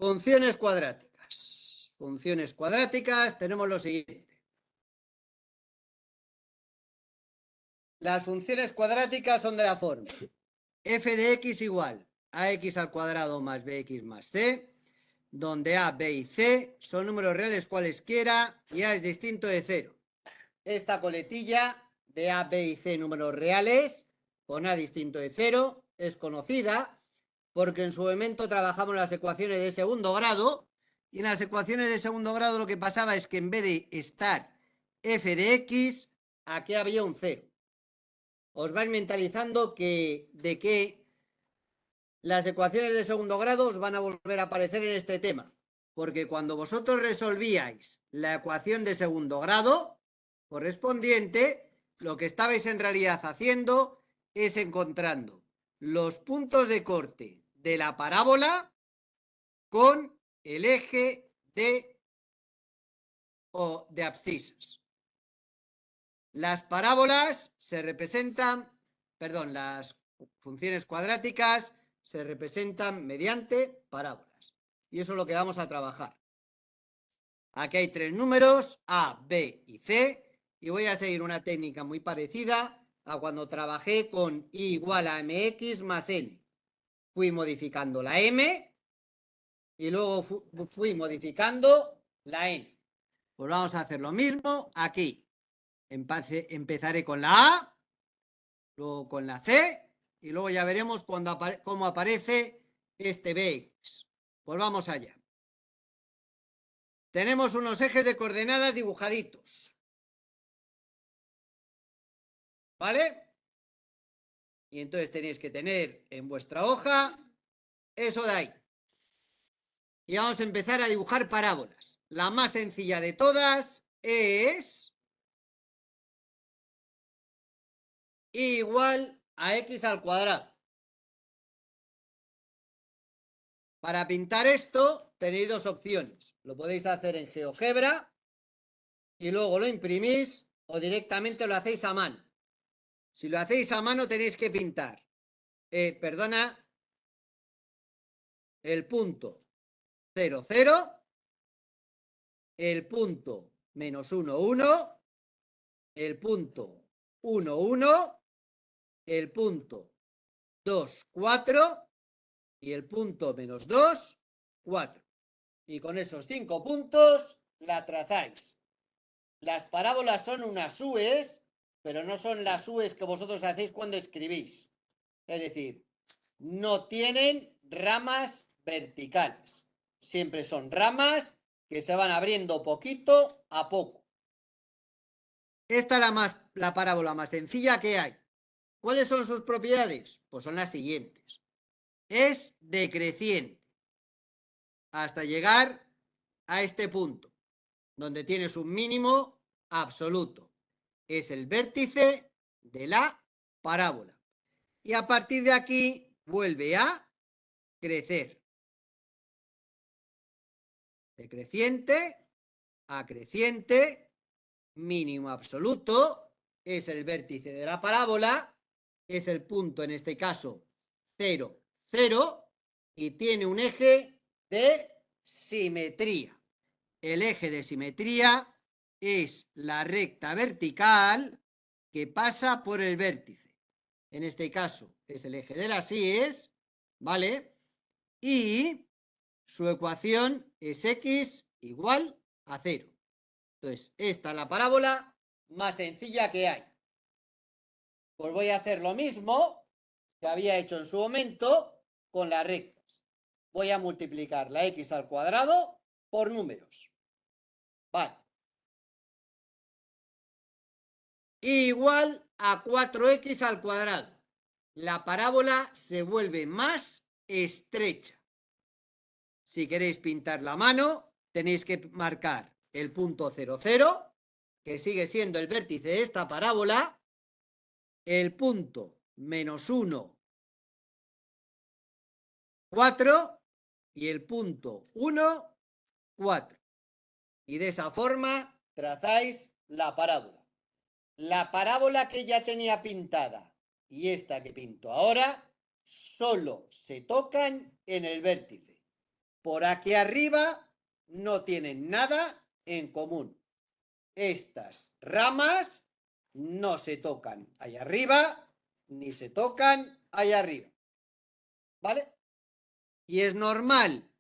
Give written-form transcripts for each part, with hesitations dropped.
Funciones cuadráticas. Funciones cuadráticas, tenemos lo siguiente. Las funciones cuadráticas son de la forma f de x igual a x al cuadrado más bx más c, donde a, b y c son números reales cualesquiera y a es distinto de 0. Esta coletilla de a, b y c números reales con a distinto de 0 es conocida porque en su momento trabajamos las ecuaciones de segundo grado, y en las ecuaciones de segundo grado lo que pasaba es que en vez de estar f de x, aquí había un 0. Os vais mentalizando de que las ecuaciones de segundo grado os van a volver a aparecer en este tema, porque cuando vosotros resolvíais la ecuación de segundo grado correspondiente, lo que estabais en realidad haciendo es encontrando los puntos de corte de la parábola con el eje de abscisas. Las parábolas se representan, las funciones cuadráticas se representan mediante parábolas. Y eso es lo que vamos a trabajar. Aquí hay 3 números, A, B y C, y voy a seguir una técnica muy parecida a cuando trabajé con I igual a mx más n. Fui modificando la m y luego fui modificando la n. Pues vamos a hacer lo mismo aquí. Empezaré con la A, luego con la C, y luego ya veremos cómo aparece este bx. Pues vamos allá. Tenemos unos ejes de coordenadas dibujaditos, ¿vale? Y entonces tenéis que tener en vuestra hoja eso de ahí. Y vamos a empezar a dibujar parábolas. La más sencilla de todas es I igual a x al cuadrado. Para pintar esto tenéis dos opciones. Lo podéis hacer en GeoGebra y luego lo imprimís, o directamente lo hacéis a mano. Si lo hacéis a mano tenéis que pintar, el punto 0, 0, el punto menos 1, 1, el punto 1, 1, el punto 2, 4 y el punto menos 2, 4. Y con esos 5 puntos la trazáis. Las parábolas son unas U's, pero no son las U's que vosotros hacéis cuando escribís. Es decir, no tienen ramas verticales. Siempre son ramas que se van abriendo poquito a poco. Esta es la parábola más sencilla que hay. ¿Cuáles son sus propiedades? Pues son las siguientes. Es decreciente hasta llegar a este punto, donde tienes un mínimo absoluto. Es el vértice de la parábola. Y a partir de aquí vuelve a crecer. Decreciente a creciente, mínimo absoluto, es el vértice de la parábola, es el punto, en este caso, 0, 0, y tiene un eje de simetría. El eje de simetría es la recta vertical que pasa por el vértice. En este caso es el eje de las I's, ¿vale? Y su ecuación es x igual a 0. Entonces, esta es la parábola más sencilla que hay. Pues voy a hacer lo mismo que había hecho en su momento con las rectas. Voy a multiplicar la x al cuadrado por números. Vale. Igual a 4x al cuadrado. La parábola se vuelve más estrecha. Si queréis pintar la mano, tenéis que marcar el punto 0, 0, que sigue siendo el vértice de esta parábola, el punto menos 1, 4 y el punto 1, 4. Y de esa forma trazáis la parábola. La parábola que ya tenía pintada y esta que pinto ahora solo se tocan en el vértice. por aquí arriba no tienen nada en común. Estas ramas no se tocan allá arriba ni se tocan allá arriba. ¿Vale? Y es normal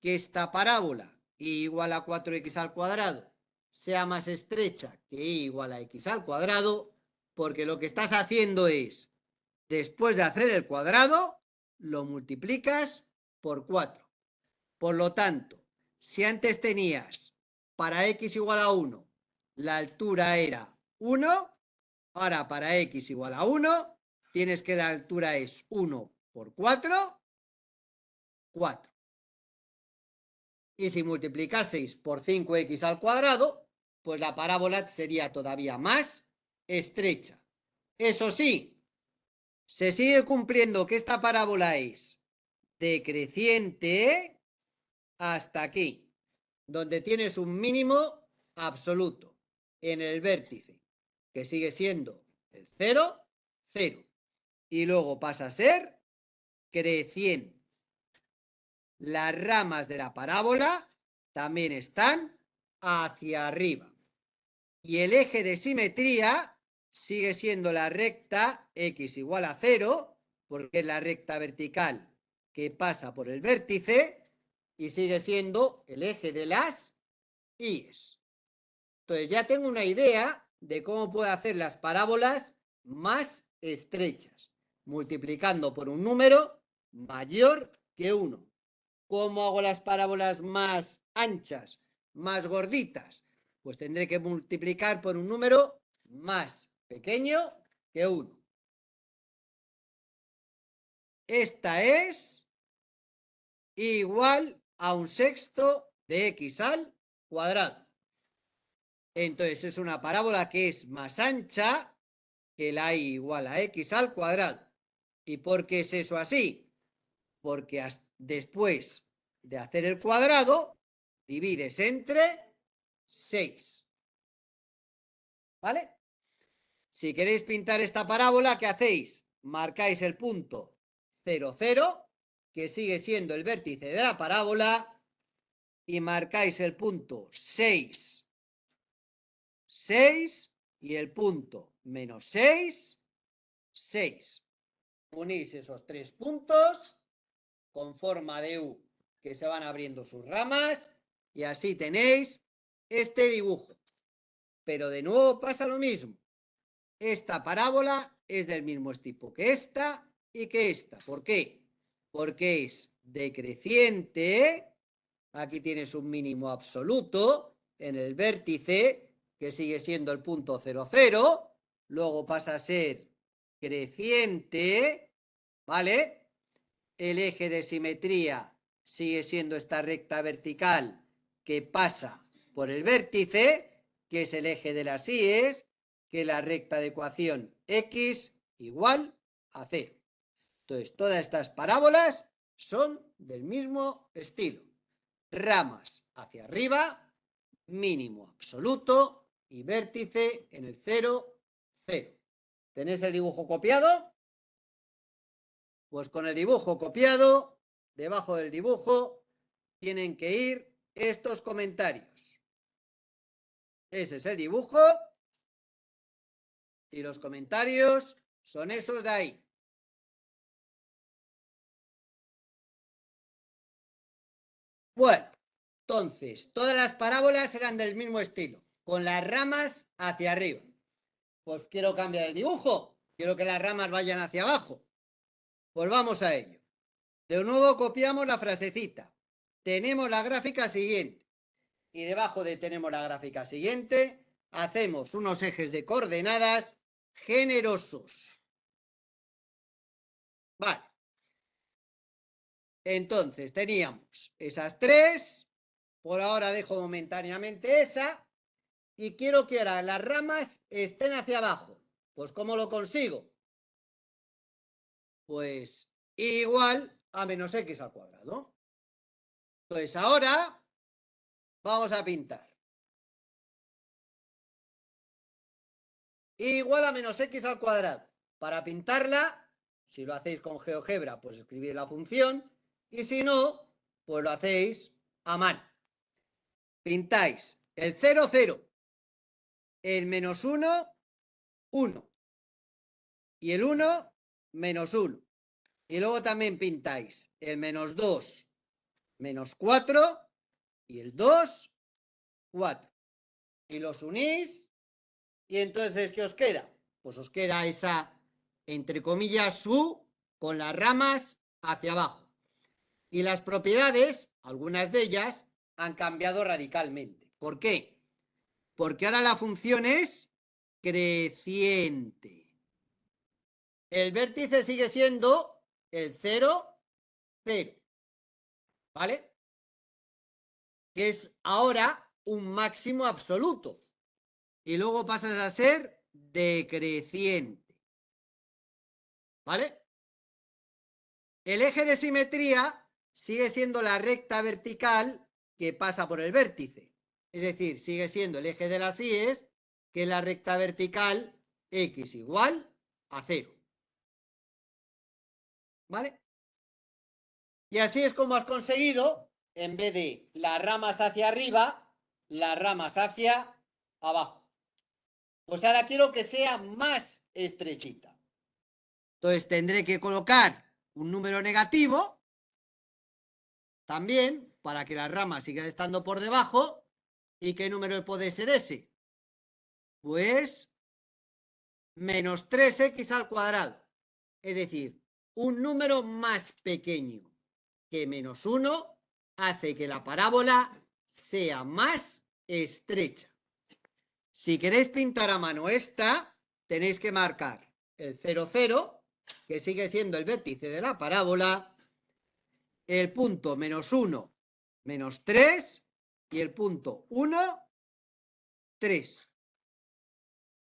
que esta parábola y igual a 4x al cuadrado sea más estrecha que y igual a x al cuadrado, porque lo que estás haciendo es, después de hacer el cuadrado, lo multiplicas por 4. Por lo tanto, si antes tenías para x igual a 1, la altura era 1, ahora para x igual a 1, tienes que la altura es 1 por 4, 4. Y si multiplicaseis por 5x al cuadrado, pues la parábola sería todavía más estrecha. Eso sí, se sigue cumpliendo que esta parábola es decreciente hasta aquí, donde tienes un mínimo absoluto en el vértice, que sigue siendo el 0, 0. Y luego pasa a ser creciente. Las ramas de la parábola también están hacia arriba. Y el eje de simetría sigue siendo la recta x igual a 0, porque es la recta vertical que pasa por el vértice, y sigue siendo el eje de las y's. Entonces ya tengo una idea de cómo puedo hacer las parábolas más estrechas, multiplicando por un número mayor que 1. ¿Cómo hago las parábolas más anchas, más gorditas? Pues tendré que multiplicar por un número más pequeño que 1. Esta es igual a 1/6 de x al cuadrado. Entonces es una parábola que es más ancha que la y igual a x al cuadrado. ¿Y por qué es eso así? Porque después de hacer el cuadrado, divides entre 6. ¿Vale? Si queréis pintar esta parábola, ¿qué hacéis? Marcáis el punto 0, 0, que sigue siendo el vértice de la parábola, y marcáis el punto 6, 6, y el punto menos 6, 6. Unís esos tres puntos con forma de U, que se van abriendo sus ramas, y así tenéis este dibujo. Pero de nuevo pasa lo mismo. Esta parábola es del mismo tipo que esta y que esta. ¿Por qué? Porque es decreciente. Aquí tienes un mínimo absoluto en el vértice, que sigue siendo el punto 0, 0. Luego pasa a ser creciente, ¿vale? El eje de simetría sigue siendo esta recta vertical que pasa por el vértice, que es el eje de las y's, que es la recta de ecuación x igual a 0. Entonces, todas estas parábolas son del mismo estilo. Ramas hacia arriba, mínimo absoluto y vértice en el 0, 0. ¿Tenéis el dibujo copiado? Pues con el dibujo copiado, debajo del dibujo, tienen que ir estos comentarios. Ese es el dibujo y los comentarios son esos de ahí. Bueno, entonces, todas las parábolas eran del mismo estilo, con las ramas hacia arriba. Pues quiero cambiar el dibujo, quiero que las ramas vayan hacia abajo. Pues vamos a ello. De nuevo copiamos la frasecita. Tenemos la gráfica siguiente. Y debajo de tenemos la gráfica siguiente, hacemos unos ejes de coordenadas generosos. Vale. Entonces teníamos esas tres. Por ahora dejo momentáneamente esa. Y quiero que ahora las ramas estén hacia abajo. Pues ¿cómo lo consigo? Pues igual a menos x al cuadrado. Entonces ahora vamos a pintar. Igual a menos x al cuadrado. Para pintarla, si lo hacéis con GeoGebra, pues escribir la función. Y si no, pues lo hacéis a mano. Pintáis el 0, 0, el menos 1, 1, y el 1, menos 1. Y luego también pintáis el menos 2, menos 4, y el 2, 4. Y los unís, y entonces, ¿qué os queda? Pues os queda esa, entre comillas, U con las ramas hacia abajo. Y las propiedades, algunas de ellas, han cambiado radicalmente. ¿Por qué? Porque ahora la función es creciente. El vértice sigue siendo el 0, 0. ¿Vale? Que es ahora un máximo absoluto. Y luego pasas a ser decreciente. ¿Vale? El eje de simetría sigue siendo la recta vertical que pasa por el vértice. Es decir, sigue siendo el eje de las íes, que es la recta vertical x igual a 0. ¿Vale? Y así es como has conseguido, en vez de las ramas hacia arriba, las ramas hacia abajo. Pues ahora quiero que sea más estrechita. Entonces tendré que colocar un número negativo también para que las ramas sigan estando por debajo. ¿Y qué número puede ser ese? Pues menos 3x al cuadrado. Es decir, un número más pequeño que menos 1 hace que la parábola sea más estrecha. Si queréis pintar a mano esta, tenéis que marcar el 0, 0, que sigue siendo el vértice de la parábola, el punto menos 1, menos 3, y el punto 1, 3.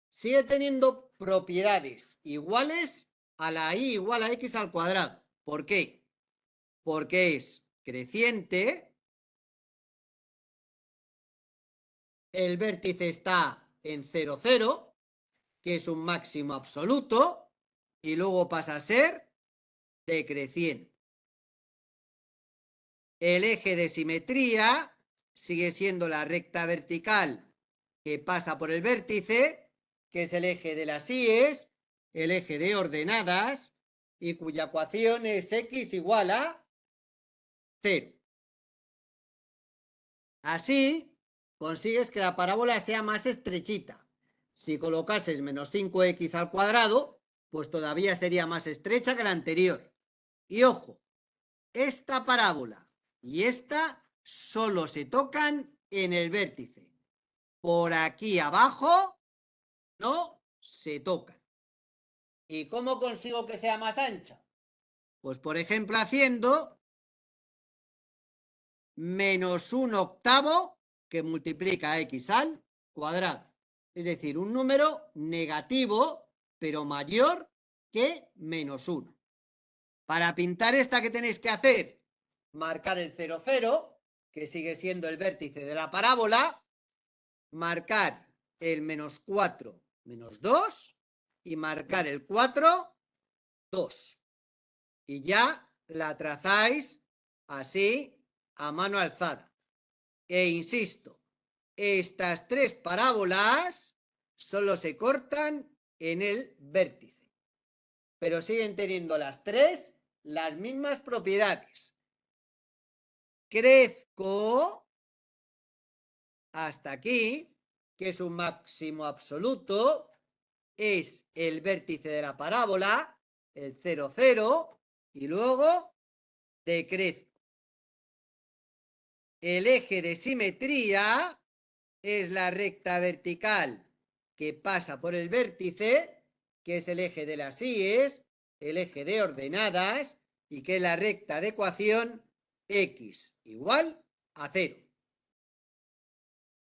Sigue teniendo propiedades iguales a la y igual a x al cuadrado. ¿Por qué? Porque es creciente, el vértice está en 0, 0, que es un máximo absoluto, y luego pasa a ser decreciente. El eje de simetría sigue siendo la recta vertical que pasa por el vértice, que es el eje de las íes, el eje de ordenadas, y cuya ecuación es x igual a 0. Así consigues que la parábola sea más estrechita. Si colocases menos 5x al cuadrado, pues todavía sería más estrecha que la anterior. Y ojo, esta parábola y esta solo se tocan en el vértice. Por aquí abajo no se tocan. ¿Y cómo consigo que sea más ancha? Pues por ejemplo haciendo menos 1/8 que multiplica x al cuadrado. Es decir, un número negativo, pero mayor que menos 1. Para pintar esta, ¿qué tenéis que hacer? Marcar el 0, 0, que sigue siendo el vértice de la parábola, marcar el menos 4, menos 2, y marcar el 4, 2. Y ya la trazáis así a mano alzada. E insisto, estas tres parábolas solo se cortan en el vértice, pero siguen teniendo las tres las mismas propiedades. Crezco hasta aquí, que es un máximo absoluto, es el vértice de la parábola, el 0, 0, y luego decrezco. El eje de simetría es la recta vertical que pasa por el vértice, que es el eje de las íes, el eje de ordenadas, y que es la recta de ecuación x igual a 0.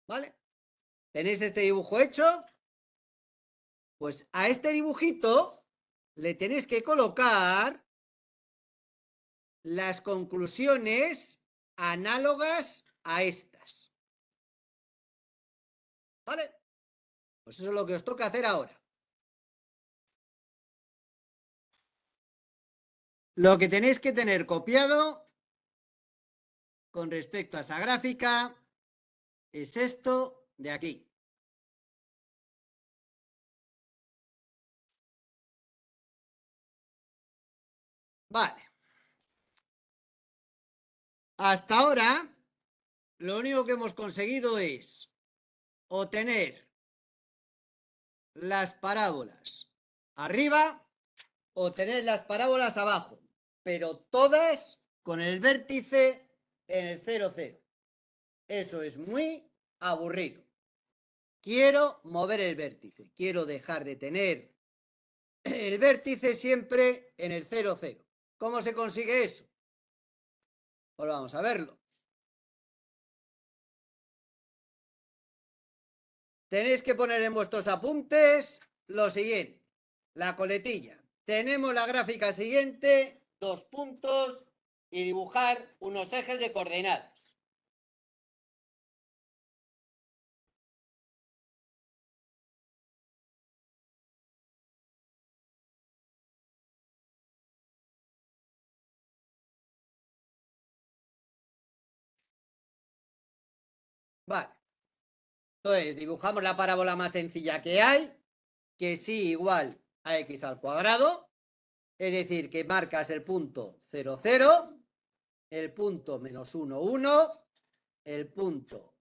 ¿Vale? ¿Tenéis este dibujo hecho? Pues a este dibujito le tenéis que colocar las conclusiones análogas a estas. ¿Vale? Pues eso es lo que os toca hacer ahora. Lo que tenéis que tener copiado con respecto a esa gráfica es esto de aquí. Vale. Hasta ahora, lo único que hemos conseguido es obtener las parábolas arriba o tener las parábolas abajo, pero todas con el vértice en el 0, 0. Eso es muy aburrido. Quiero mover el vértice, quiero dejar de tener el vértice siempre en el 0, 0. ¿Cómo se consigue eso? Pues vamos a verlo. Tenéis que poner en vuestros apuntes lo siguiente, la coletilla. Tenemos la gráfica siguiente, 2 puntos y dibujar unos ejes de coordenadas. Vale. Entonces, dibujamos la parábola más sencilla que hay, que es y igual a x al cuadrado, es decir, que marcas el punto 0, 0, el punto menos 1, 1, el punto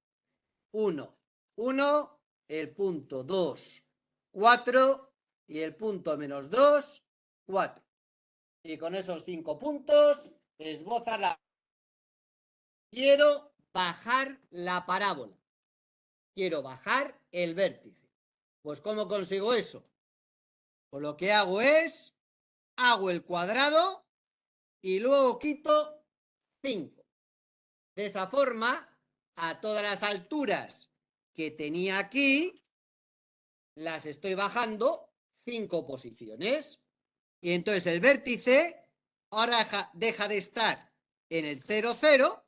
1, 1, el punto 2, 4 y el punto menos 2, 4. Y con esos 5 puntos esbozas la... Quiero bajar la parábola. Quiero bajar el vértice. Pues ¿cómo consigo eso? Pues lo que hago es, hago el cuadrado y luego quito 5. De esa forma, a todas las alturas que tenía aquí, las estoy bajando 5 posiciones. Y entonces el vértice ahora deja de estar en el 0, 0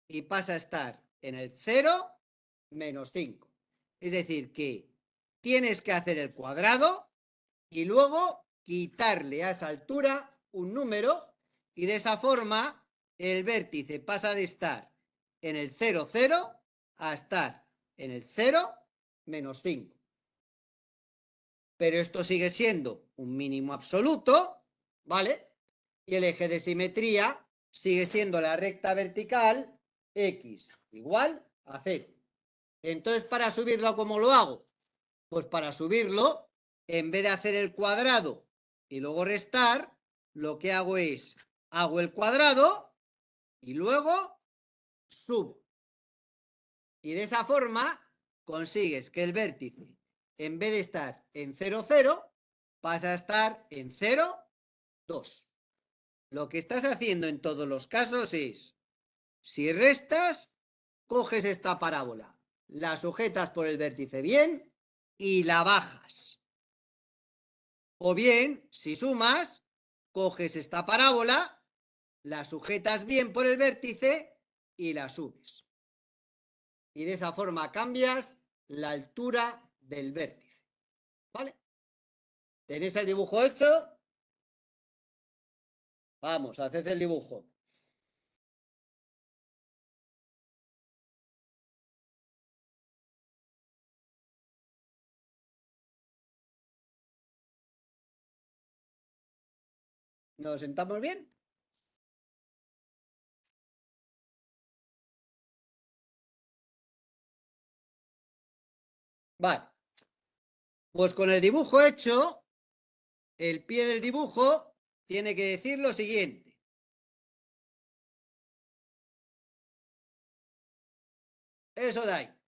y pasa a estar en el 0, menos 5. Es decir, que tienes que hacer el cuadrado y luego quitarle a esa altura un número y de esa forma el vértice pasa de estar en el 0, 0 a estar en el 0, menos 5. Pero esto sigue siendo un mínimo absoluto, ¿vale? Y el eje de simetría sigue siendo la recta vertical x igual a 0. Entonces, para subirlo, ¿cómo lo hago? Pues para subirlo, en vez de hacer el cuadrado y luego restar, lo que hago es, hago el cuadrado y luego subo. Y de esa forma consigues que el vértice, en vez de estar en 0, 0, pasa a estar en 0, 2. Lo que estás haciendo en todos los casos es, si restas, coges esta parábola, la sujetas por el vértice bien y la bajas. O bien, si sumas, coges esta parábola, la sujetas bien por el vértice y la subes. Y de esa forma cambias la altura del vértice. ¿Vale? ¿Tenéis el dibujo hecho? Vamos, haced el dibujo. ¿Nos sentamos bien? Vale. Pues con el dibujo hecho, el pie del dibujo tiene que decir lo siguiente. Eso de ahí.